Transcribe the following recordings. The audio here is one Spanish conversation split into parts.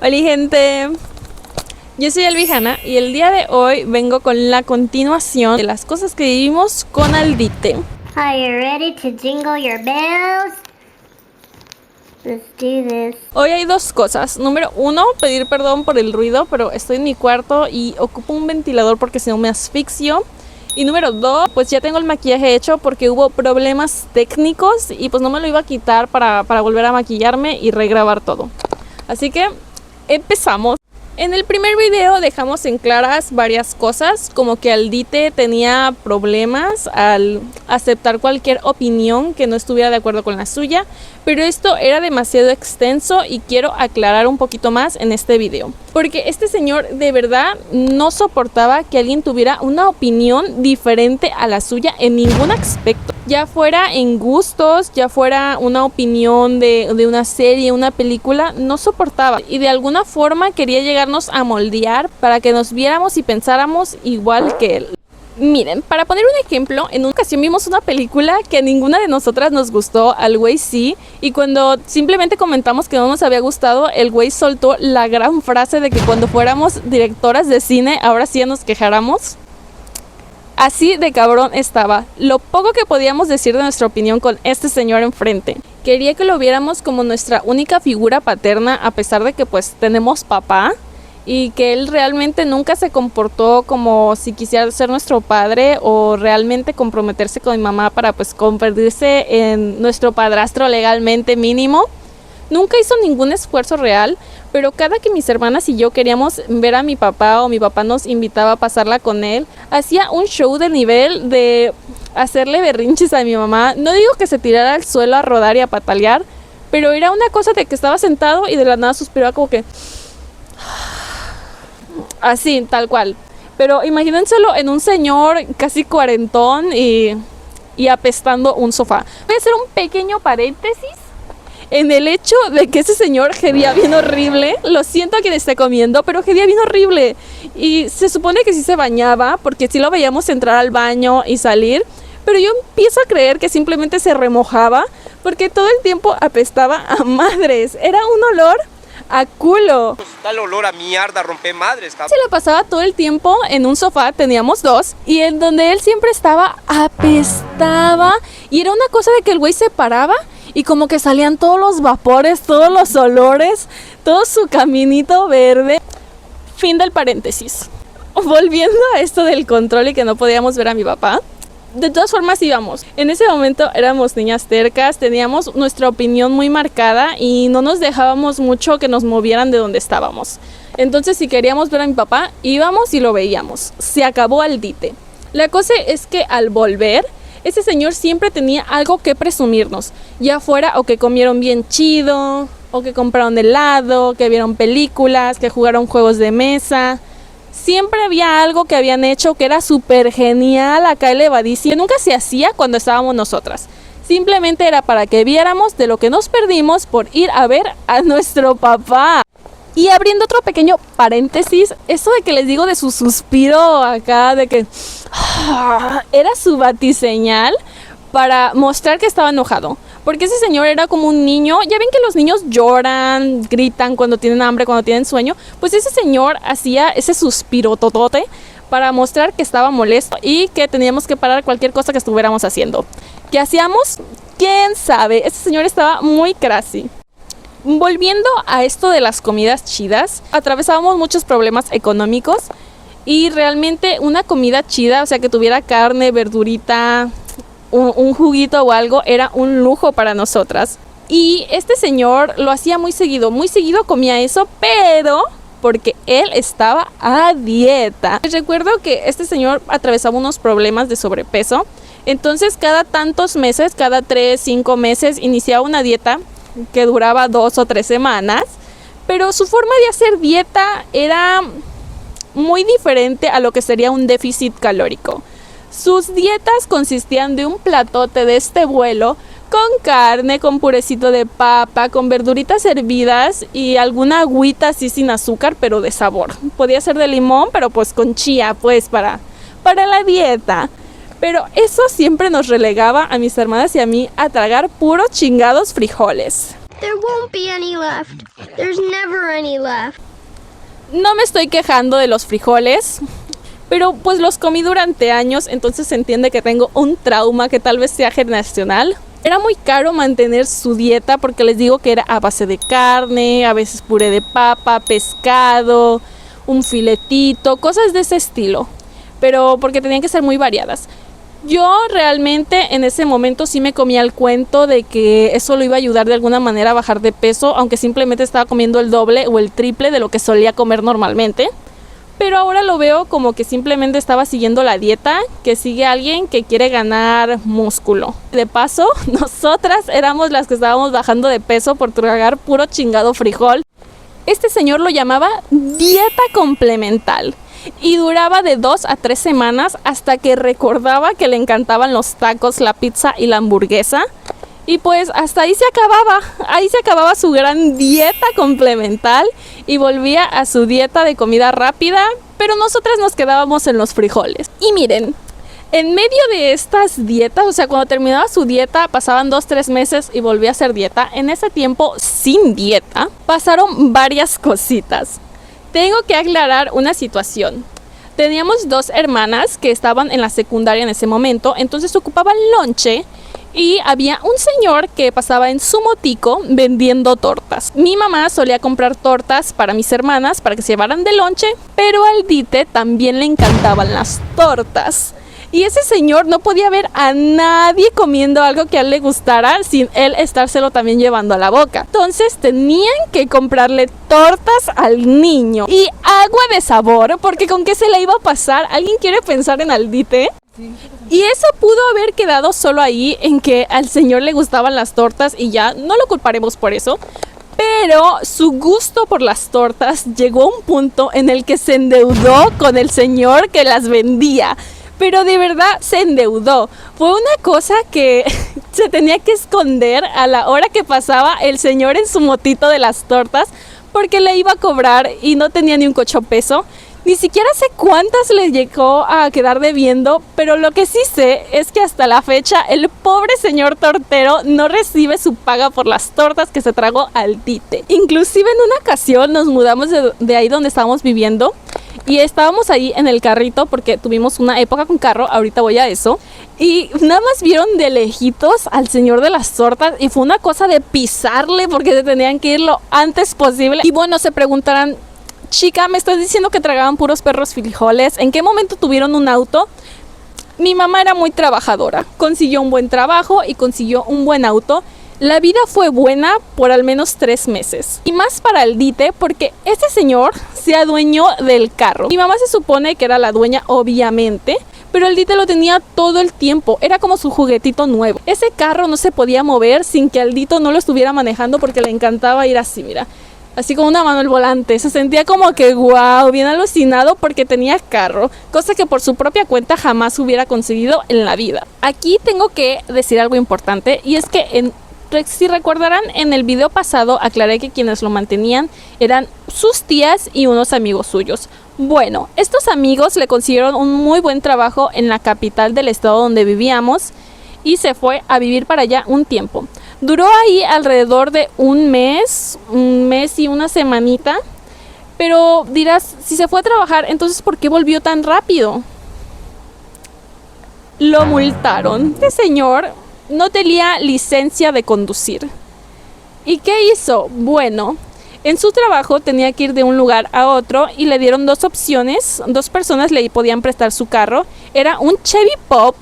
Hola gente, yo soy Elvijana y el día de hoy vengo con la continuación de las cosas que vivimos con Aldite. Are you ready to jingle your bells? Let's do this. Hoy hay dos cosas. Número uno, pedir perdón por el ruido, pero estoy en mi cuarto y ocupo un ventilador porque si no me asfixio. Y número dos, pues ya tengo el maquillaje hecho porque hubo problemas técnicos y pues no me lo iba a quitar para volver a maquillarme y regrabar todo. Así que empezamos. En el primer video dejamos en claras varias cosas, como que Aldite tenía problemas al aceptar cualquier opinión que no estuviera de acuerdo con la suya, pero esto era demasiado extenso y quiero aclarar un poquito más en este video. Porque este señor de verdad no soportaba que alguien tuviera una opinión diferente a la suya en ningún aspecto. Ya fuera en gustos, ya fuera una opinión de una serie, una película, no soportaba. Y de alguna forma quería llegarnos a moldear para que nos viéramos y pensáramos igual que él. Miren, para poner un ejemplo, en una ocasión vimos una película que a ninguna de nosotras nos gustó, al güey sí, y cuando simplemente comentamos que no nos había gustado, el güey soltó la gran frase de que cuando fuéramos directoras de cine, ahora sí ya nos quejáramos. Así de cabrón estaba. Lo poco que podíamos decir de nuestra opinión con este señor enfrente. Quería que lo viéramos como nuestra única figura paterna, a pesar de que pues tenemos papá. Y que él realmente nunca se comportó como si quisiera ser nuestro padre o realmente comprometerse con mi mamá para pues convertirse en nuestro padrastro legalmente mínimo. Nunca hizo ningún esfuerzo real, pero cada que mis hermanas y yo queríamos ver a mi papá o mi papá nos invitaba a pasarla con él, hacía un show de nivel de hacerle berrinches a mi mamá. No digo que se tirara al suelo a rodar y a patalear, pero era una cosa de que estaba sentado y de la nada suspiraba como que... así, tal cual. Pero imagínenselo en un señor casi cuarentón y apestando un sofá. Voy a hacer un pequeño paréntesis en el hecho de que ese señor gedía bien horrible. Lo siento a quien esté comiendo, pero gedía bien horrible. Y se supone que sí se bañaba, porque sí lo veíamos entrar al baño y salir. Pero yo empiezo a creer que simplemente se remojaba, porque todo el tiempo apestaba a madres. Era un olor a culo. Tal olor a mierda, rompe madres, cabrón. Se la pasaba todo el tiempo en un sofá, teníamos dos, y en donde él siempre estaba, apestaba. Y era una cosa de que el güey se paraba y como que salían todos los vapores, todos los olores, todo su caminito verde. Fin del paréntesis. Volviendo a esto del control y que no podíamos ver a mi papá. De todas formas íbamos. En ese momento éramos niñas tercas, teníamos nuestra opinión muy marcada y no nos dejábamos mucho que nos movieran de donde estábamos. Entonces si queríamos ver a mi papá, íbamos y lo veíamos. Se acabó Aldite. La cosa es que al volver, ese señor siempre tenía algo que presumirnos. Ya fuera o que comieron bien chido, o que compraron helado, que vieron películas, que jugaron juegos de mesa. Siempre había algo que habían hecho que era súper genial, acá elevadísimo, que nunca se hacía cuando estábamos nosotras. Simplemente era para que viéramos de lo que nos perdimos por ir a ver a nuestro papá. Y abriendo otro pequeño paréntesis, eso de que les digo de su suspiro acá, de que era su batiseñal para mostrar que estaba enojado. Porque ese señor era como un niño. Ya ven que los niños lloran, gritan cuando tienen hambre, cuando tienen sueño. Pues ese señor hacía ese suspiro totote para mostrar que estaba molesto y que teníamos que parar cualquier cosa que estuviéramos haciendo. ¿Qué hacíamos? ¿Quién sabe? Ese señor estaba muy crazy. Volviendo a esto de las comidas chidas, atravesábamos muchos problemas económicos y realmente una comida chida, o sea que tuviera carne, verdurita, un juguito o algo, era un lujo para nosotras. Y este señor lo hacía muy seguido comía eso, pero porque él estaba a dieta. Recuerdo que este señor atravesaba unos problemas de sobrepeso, entonces cada tantos meses, cada 3, 5 meses iniciaba una dieta que duraba 2 o 3 semanas, pero su forma de hacer dieta era muy diferente a lo que sería un déficit calórico. Sus dietas consistían de un platote de este vuelo con carne, con purecito de papa, con verduritas hervidas y alguna agüita así sin azúcar, pero de sabor. Podía ser de limón, pero pues con chía, pues para la dieta. Pero eso siempre nos relegaba a mis hermanas y a mí a tragar puros chingados frijoles. There won't be any left. There's never any left. No me estoy quejando de los frijoles, pero pues los comí durante años, entonces se entiende que tengo un trauma que tal vez sea generacional. Era muy caro mantener su dieta porque les digo que era a base de carne, a veces puré de papa, pescado, un filetito, cosas de ese estilo, pero porque tenían que ser muy variadas. Yo realmente en ese momento sí me comía el cuento de que eso lo iba a ayudar de alguna manera a bajar de peso, aunque simplemente estaba comiendo el doble o el triple de lo que solía comer normalmente. Pero ahora lo veo como que simplemente estaba siguiendo la dieta que sigue alguien que quiere ganar músculo. De paso, nosotras éramos las que estábamos bajando de peso por tragar puro chingado frijol. Este señor lo llamaba dieta complemental y duraba de 2 a 3 semanas hasta que recordaba que le encantaban los tacos, la pizza y la hamburguesa. Y pues hasta ahí se acababa su gran dieta complemental y volvía a su dieta de comida rápida, pero nosotras nos quedábamos en los frijoles. Y miren, en medio de estas dietas, o sea, cuando terminaba su dieta, pasaban 2-3 meses y volvía a hacer dieta. En ese tiempo, sin dieta, pasaron varias cositas. Tengo que aclarar una situación. Teníamos 2 hermanas que estaban en la secundaria en ese momento, entonces ocupaban lonche. Y había un señor que pasaba en su motico vendiendo tortas. Mi mamá solía comprar tortas para mis hermanas para que se llevaran de lonche, pero al Dite también le encantaban las tortas. Y ese señor no podía ver a nadie comiendo algo que a él le gustara sin él estárselo también llevando a la boca. Entonces tenían que comprarle tortas al niño y agua de sabor, porque ¿con qué se le iba a pasar? ¿Alguien quiere pensar en Aldite? Y eso pudo haber quedado solo ahí, en que al señor le gustaban las tortas y ya, no lo culparemos por eso. Pero su gusto por las tortas llegó a un punto en el que se endeudó con el señor que las vendía. Pero de verdad se endeudó. Fue una cosa que se tenía que esconder a la hora que pasaba el señor en su motito de las tortas, porque le iba a cobrar y no tenía ni un cochopeso. Ni siquiera sé cuántas le llegó a quedar debiendo, pero lo que sí sé es que hasta la fecha el pobre señor tortero no recibe su paga por las tortas que se tragó al Dite. Inclusive en una ocasión nos mudamos de ahí donde estábamos viviendo y estábamos ahí en el carrito porque tuvimos una época con carro, ahorita voy a eso. Y nada más vieron de lejitos al señor de las tortas y fue una cosa de pisarle porque se tenían que ir lo antes posible. Y bueno, se preguntarán: chica, me estás diciendo que tragaban puros perros frijoles. ¿En qué momento tuvieron un auto? Mi mamá era muy trabajadora. Consiguió un buen trabajo y consiguió un buen auto. La vida fue buena por al menos 3 meses. Y más para el Dite porque ese señor se adueñó del carro. Mi mamá se supone que era la dueña, obviamente, pero el Dite lo tenía todo el tiempo. Era como su juguetito nuevo. Ese carro no se podía mover sin que Aldito no lo estuviera manejando porque le encantaba ir así, mira. Así con una mano el volante, se sentía como que wow, bien alucinado porque tenía carro, cosa que por su propia cuenta jamás hubiera conseguido en la vida. Aquí tengo que decir algo importante y es que si recordarán en el video pasado aclaré que quienes lo mantenían eran sus tías y unos amigos suyos. Bueno, estos amigos le consiguieron un muy buen trabajo en la capital del estado donde vivíamos y se fue a vivir para allá un tiempo. Duró ahí alrededor de un mes y una semanita, pero dirás, si se fue a trabajar, entonces ¿por qué volvió tan rápido? Lo multaron. Este señor no tenía licencia de conducir. ¿Y qué hizo? Bueno, en su trabajo tenía que ir de un lugar a otro y le dieron 2 opciones. 2 personas le podían prestar su carro. Era un Chevy Pop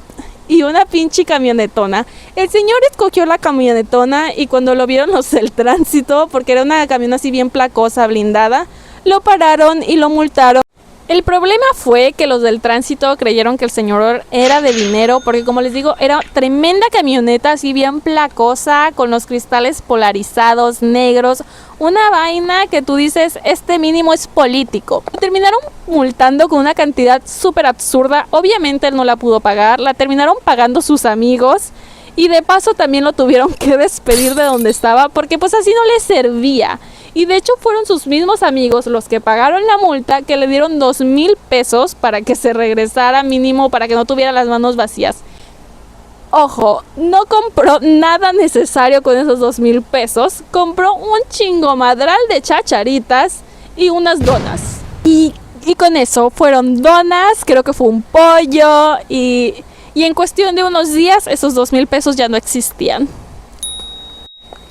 y una pinche camionetona. El señor escogió la camionetona y cuando lo vieron los del tránsito, porque era una camioneta así bien placosa, blindada, lo pararon y lo multaron. El problema fue que los del tránsito creyeron que el señor era de dinero, porque como les digo, era tremenda camioneta así bien placosa, con los cristales polarizados, negros, una vaina que tú dices, este mínimo es político. Lo terminaron multando con una cantidad súper absurda, obviamente él no la pudo pagar, la terminaron pagando sus amigos y de paso también lo tuvieron que despedir de donde estaba, porque pues así no le servía. Y de hecho fueron sus mismos amigos los que pagaron la multa, que le dieron 2,000 pesos para que se regresara mínimo, para que no tuviera las manos vacías. ojo, no compró nada necesario con esos 2,000 pesos. Compró un chingomadral de chacharitas y unas donas. Y con eso fueron donas, creo que fue un pollo y en cuestión de unos días esos 2,000 pesos ya no existían.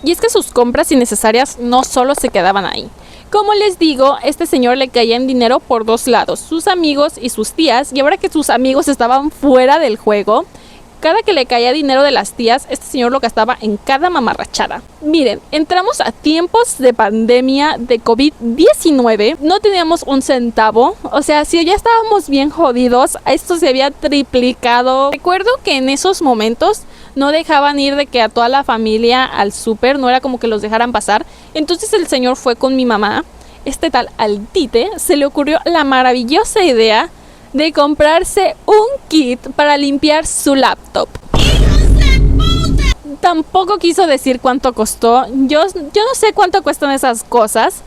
Y es que sus compras innecesarias no solo se quedaban ahí. Como les digo, este señor le caía en dinero por dos lados, sus amigos y sus tías, y ahora que sus amigos estaban fuera del juego, cada que le caía dinero de las tías, este señor lo gastaba en cada mamarrachada. Miren, entramos a tiempos de pandemia de COVID-19, no teníamos un centavo, o sea, si ya estábamos bien jodidos, esto se había triplicado. Recuerdo que en esos momentos no dejaban ir de que a toda la familia al súper, no era como que los dejaran pasar. Entonces el señor fue con mi mamá, este tal Aldite, se le ocurrió la maravillosa idea de comprarse un kit para limpiar su laptop. Tampoco quiso decir cuánto costó. Yo no sé cuánto cuestan esas cosas,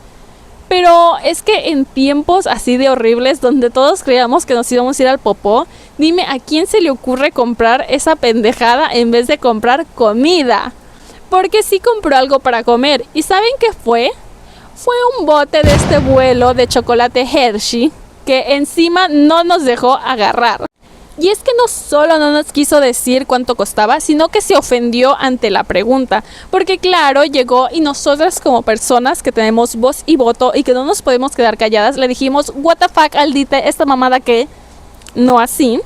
pero es que en tiempos así de horribles donde todos creíamos que nos íbamos a ir al popó, dime a quién se le ocurre comprar esa pendejada en vez de comprar comida. Porque sí compró algo para comer. ¿Y saben qué fue? Fue un bote de este vuelo de chocolate Hershey que encima no nos dejó agarrar. Y es que no solo no nos quiso decir cuánto costaba, sino que se ofendió ante la pregunta. Porque claro, llegó y nosotras como personas que tenemos voz y voto y que no nos podemos quedar calladas, le dijimos, what the fuck, Aldite, esta mamada que... No así.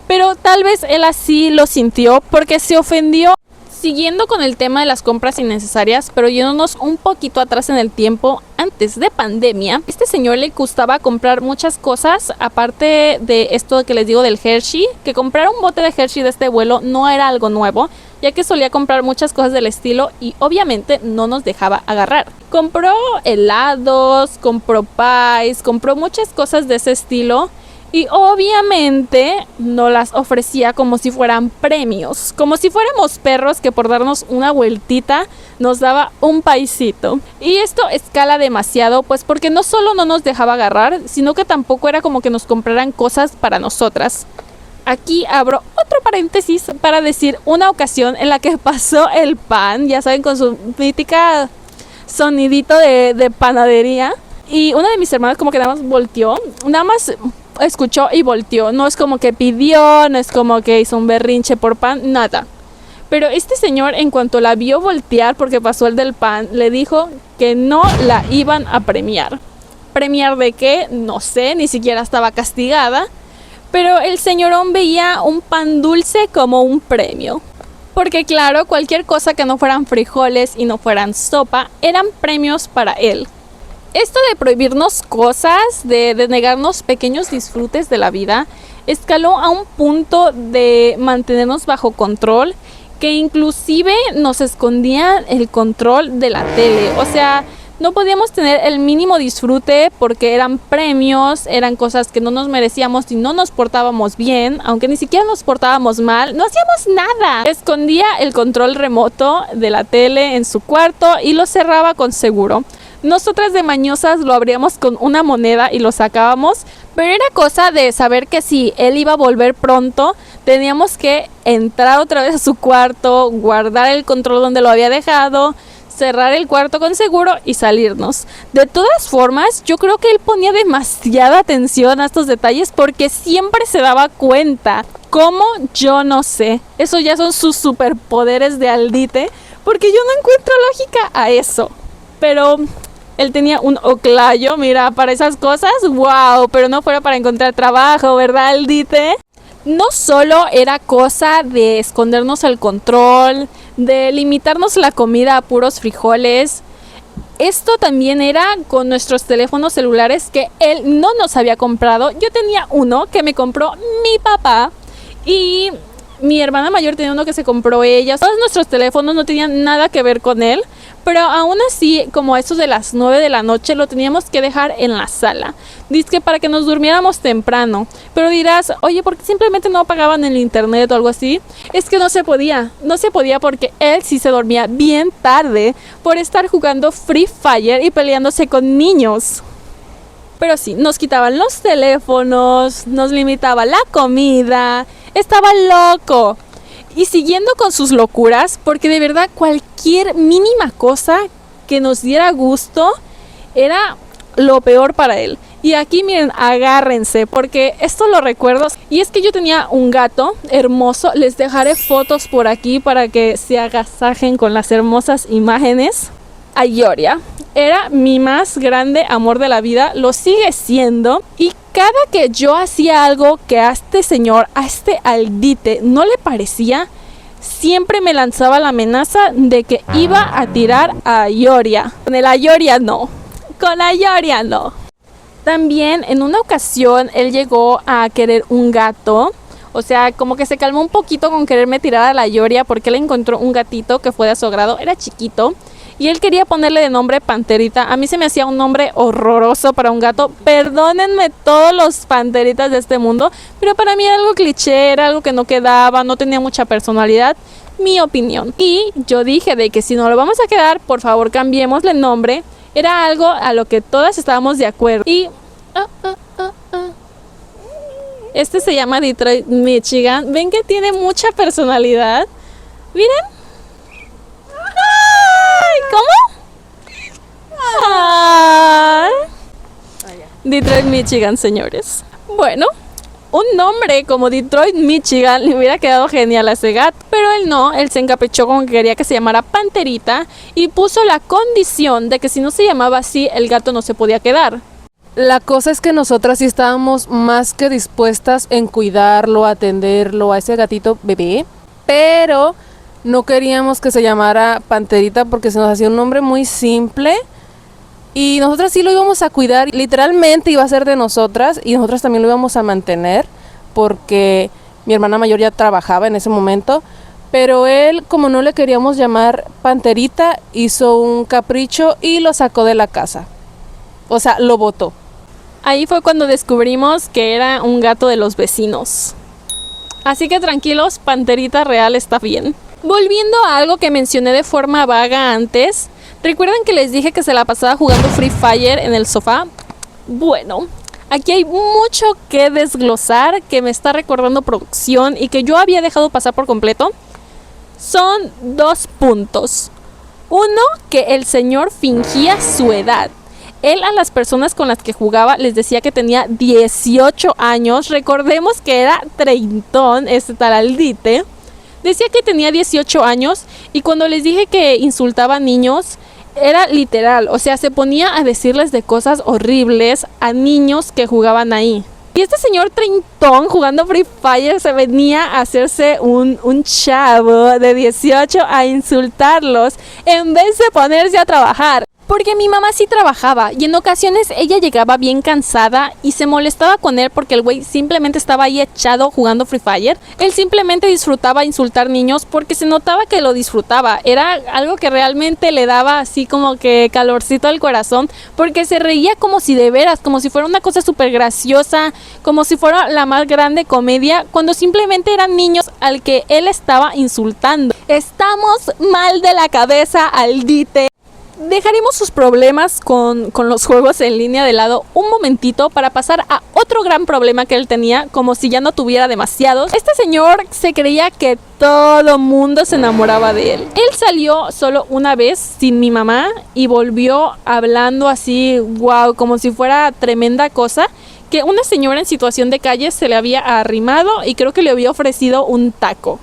Pero tal vez él así lo sintió porque se ofendió. Siguiendo con el tema de las compras innecesarias, pero yéndonos un poquito atrás en el tiempo, antes de pandemia, este señor le gustaba comprar muchas cosas, aparte de esto que les digo del Hershey, que comprar un bote de Hershey de este vuelo no era algo nuevo, ya que solía comprar muchas cosas del estilo y obviamente no nos dejaba agarrar. Compró helados, compró pies, compró muchas cosas de ese estilo. Y obviamente nos las ofrecía como si fueran premios, como si fuéramos perros que por darnos una vueltita nos daba un paisito. Y esto escala demasiado, pues porque no solo no nos dejaba agarrar, sino que tampoco era como que nos compraran cosas para nosotras. Aquí abro otro paréntesis para decir una ocasión en la que pasó el pan, ya saben, con su mítica sonidito de panadería. Y una de mis hermanas como que nada más volteó, nada más... escuchó y volteó, no es como que pidió, no es como que hizo un berrinche por pan, nada. Pero este señor en cuanto la vio voltear porque pasó el del pan, le dijo que no la iban a premiar. ¿Premiar de qué? No sé, ni siquiera estaba castigada. Pero el señorón veía un pan dulce como un premio. Porque claro, cualquier cosa que no fueran frijoles y no fueran sopa, eran premios para él. Esto de prohibirnos cosas, de negarnos pequeños disfrutes de la vida, escaló a un punto de mantenernos bajo control, que inclusive nos escondían el control de la tele. O sea, no podíamos tener el mínimo disfrute porque eran premios, eran cosas que no nos merecíamos y no nos portábamos bien, aunque ni siquiera nos portábamos mal, no hacíamos nada. Escondía el control remoto de la tele en su cuarto y lo cerraba con seguro. Nosotras de mañosas lo abríamos con una moneda y lo sacábamos, pero era cosa de saber que si él iba a volver pronto, teníamos que entrar otra vez a su cuarto, guardar el control donde lo había dejado, cerrar el cuarto con seguro y salirnos. De todas formas, yo creo que él ponía demasiada atención a estos detalles porque siempre se daba cuenta. ¿Cómo? Yo no sé. Eso ya son sus superpoderes de Aldite, porque yo no encuentro lógica a eso. Pero... él tenía un oclayo, mira, para esas cosas, wow, pero no fuera para encontrar trabajo, ¿verdad, Aldite? No solo era cosa de escondernos el control, de limitarnos la comida a puros frijoles. Esto también era con nuestros teléfonos celulares que él no nos había comprado. Yo tenía uno que me compró mi papá y mi hermana mayor tenía uno que se compró ella. Todos nuestros teléfonos no tenían nada que ver con él. Pero aún así, como a eso de las 9 de la noche, lo teníamos que dejar en la sala. Dizque para que nos durmiéramos temprano. Pero dirás, oye, ¿por qué simplemente no apagaban el internet o algo así? Es que no se podía. No se podía porque él sí se dormía bien tarde por estar jugando Free Fire y peleándose con niños. Pero sí, nos quitaban los teléfonos, nos limitaba la comida. Estaba loco. Y siguiendo con sus locuras, porque de verdad cualquier mínima cosa que nos diera gusto era lo peor para él. Y aquí miren, agárrense, porque esto lo recuerdo. Y es que yo tenía un gato hermoso. Les dejaré fotos por aquí para que se agasajen con las hermosas imágenes. Ayoria era mi más grande amor de la vida, lo sigue siendo. Y cada que yo hacía algo que a este señor, a este Aldite, no le parecía, siempre me lanzaba la amenaza de que iba a tirar a Ayoria. Con el Ayoria no. Con Ayoria no. También en una ocasión él llegó a querer un gato. O sea, como que se calmó un poquito con quererme tirar a la Ayoria porque él encontró un gatito que fue de su agrado. Era chiquito. Y él quería ponerle de nombre Panterita. A mí se me hacía un nombre horroroso para un gato. Perdónenme todos los panteritas de este mundo, pero para mí era algo cliché, era algo que no quedaba, no tenía mucha personalidad. Mi opinión. Y yo dije de que si no lo vamos a quedar, por favor cambiémosle el nombre. Era algo a lo que todas estábamos de acuerdo. Y este se llama Detroit, Michigan. Ven que tiene mucha personalidad. Miren. ¿Cómo? Ay. Detroit, Michigan, señores. Bueno, un nombre como Detroit, Michigan le hubiera quedado genial a ese gato. Pero él no, él se encaprichó con que quería que se llamara Panterita y puso la condición de que si no se llamaba así, el gato no se podía quedar. La cosa es que nosotras sí estábamos más que dispuestas en cuidarlo, atenderlo a ese gatito bebé, pero no queríamos que se llamara Panterita porque se nos hacía un nombre muy simple y nosotras sí lo íbamos a cuidar, literalmente iba a ser de nosotras y nosotras también lo íbamos a mantener porque mi hermana mayor ya trabajaba en ese momento, pero él, como no le queríamos llamar Panterita, hizo un capricho y lo sacó de la casa, o sea, lo botó. Ahí fue cuando descubrimos que era un gato de los vecinos. Así que tranquilos, Panterita real está bien. Volviendo a algo que mencioné de forma vaga antes, ¿recuerdan que les dije que se la pasaba jugando Free Fire en el sofá? Bueno, aquí hay mucho que desglosar que me está recordando producción y que yo había dejado pasar por completo. Son 2 puntos. Uno, que el señor fingía su edad. Él a las personas con las que jugaba les decía que tenía 18 años. Recordemos que era treintón este tal Aldite. Decía que tenía 18 años y cuando les dije que insultaba a niños, era literal. O sea, se ponía a decirles de cosas horribles a niños que jugaban ahí. Y este señor treintón jugando Free Fire se venía a hacerse un chavo de 18 a insultarlos en vez de ponerse a trabajar. Porque mi mamá sí trabajaba y en ocasiones ella llegaba bien cansada y se molestaba con él porque el güey simplemente estaba ahí echado jugando Free Fire. Él simplemente disfrutaba insultar niños porque se notaba que lo disfrutaba. Era algo que realmente le daba así como que calorcito al corazón porque se reía como si de veras, como si fuera una cosa súper graciosa, como si fuera la más grande comedia, cuando simplemente eran niños al que él estaba insultando. Estamos mal de la cabeza, Aldite. Dejaremos sus problemas con los juegos en línea de lado un momentito para pasar a otro gran problema que él tenía, como si ya no tuviera demasiados. Este señor se creía que todo mundo se enamoraba de él. Él salió solo una vez sin mi mamá y volvió hablando así, wow, como si fuera tremenda cosa, que una señora en situación de calle se le había arrimado y creo que le había ofrecido un taco.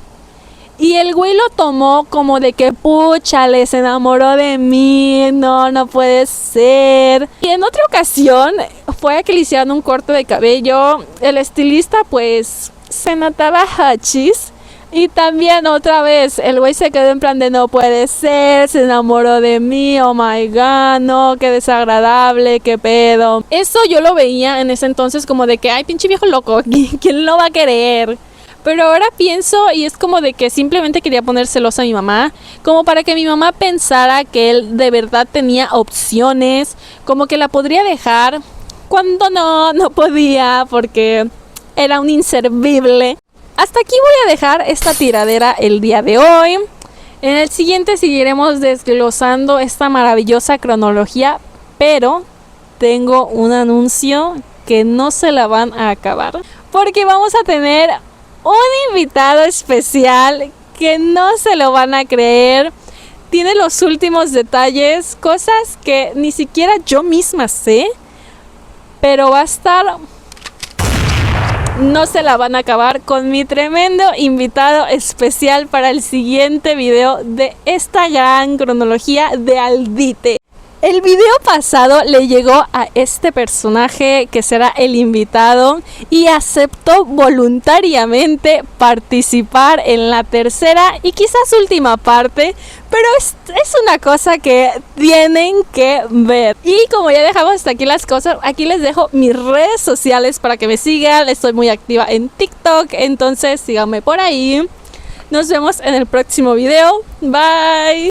Y el güey lo tomó como de que puchale, se enamoró de mí, no puede ser. Y en otra ocasión fue a que le hicieran un corte de cabello. El estilista pues se notaba hachis. Y también otra vez el güey se quedó en plan de no puede ser, se enamoró de mí, oh my god, no, qué desagradable, qué pedo. Eso yo lo veía en ese entonces como de que ay, pinche viejo loco, ¿quién lo va a querer? Pero ahora pienso y es como de que simplemente quería poner celosa a mi mamá, como para que mi mamá pensara que él de verdad tenía opciones, como que la podría dejar cuando no podía porque era un inservible. Hasta aquí voy a dejar esta tiradera el día de hoy. En el siguiente seguiremos desglosando esta maravillosa cronología, pero tengo un anuncio que no se la van a acabar, porque vamos a tener un invitado especial que no se lo van a creer. Tiene los últimos detalles, cosas que ni siquiera yo misma sé, pero va a estar... No se la van a acabar con mi tremendo invitado especial para el siguiente video de esta gran cronología de Aldite. El video pasado le llegó a este personaje que será el invitado y aceptó voluntariamente participar en la tercera y quizás última parte, pero es una cosa que tienen que ver. Y como ya dejamos hasta aquí las cosas, aquí les dejo mis redes sociales para que me sigan. Estoy muy activa en TikTok, entonces síganme por ahí. Nos vemos en el próximo video. Bye.